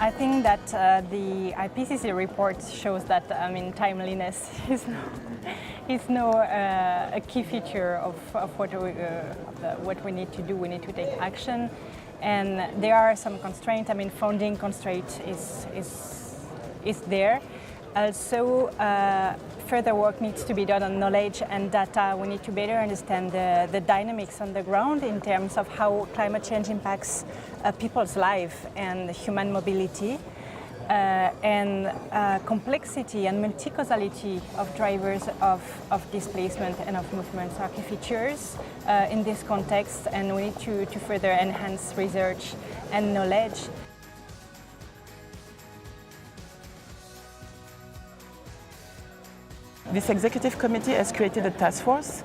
I think that the IPCC report shows that timeliness is a key feature of what we need to do. We need to take action, and there are some constraints. Funding constraint is there. Also, further work needs to be done on knowledge and data. We need to better understand the dynamics on the ground in terms of how climate change impacts people's life and human mobility, and complexity and multi-causality of drivers of displacement and of movements are key features in this context, and we need to further enhance research and knowledge. This executive committee has created a task force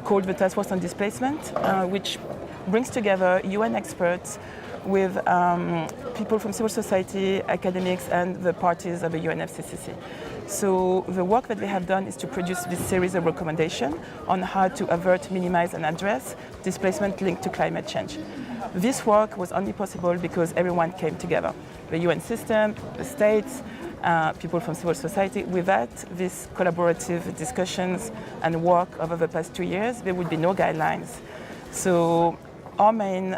called the Task Force on Displacement, which brings together UN experts with people from civil society, academics, and the parties of the UNFCCC. So the work that we have done is to produce this series of recommendations on how to avert, minimize, and address displacement linked to climate change. This work was only possible because everyone came together. The UN system, the states, people from civil society. Without these collaborative discussions and work over the past 2 years, there would be no guidelines. So our main,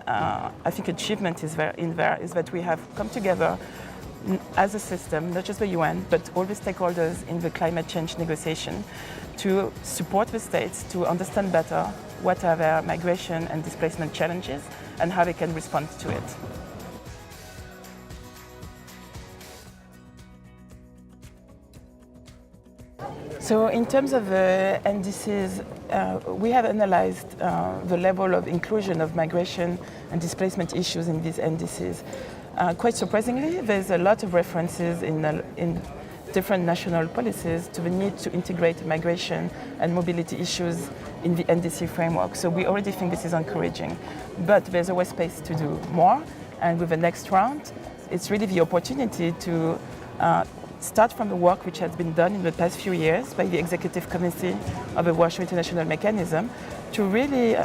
achievement is that we have come together as a system, not just the UN, but all the stakeholders in the climate change negotiation, to support the states to understand better what are their migration and displacement challenges and how they can respond to it. So in terms of NDCs, we have analyzed the level of inclusion of migration and displacement issues in these NDCs. Quite surprisingly, there's a lot of references in different national policies to the need to integrate migration and mobility issues in the NDC framework. So we already think this is encouraging. But there's always space to do more. And with the next round, it's really the opportunity to start from the work which has been done in the past few years by the Executive Committee of the Warsaw International Mechanism to really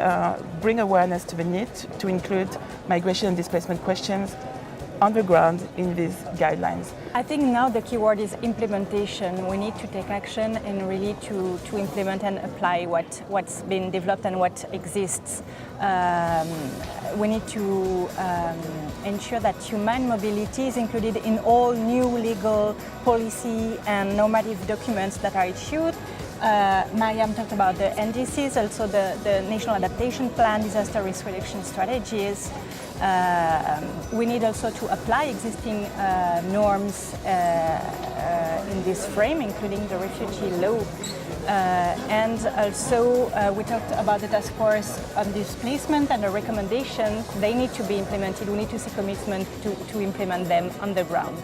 bring awareness to the need to include migration and displacement questions on the ground in these guidelines. I think now the key word is implementation. We need to take action and really to implement and apply what's been developed and what exists. We need to ensure that human mobility is included in all new legal policy and normative documents that are issued. Mariam talked about the NDCs, also the National Adaptation Plan, disaster risk reduction strategies. We need also to apply existing norms in this frame, including the refugee law. And also we talked about the task force on displacement and the recommendations. They need to be implemented. We need to see commitment to implement them on the ground.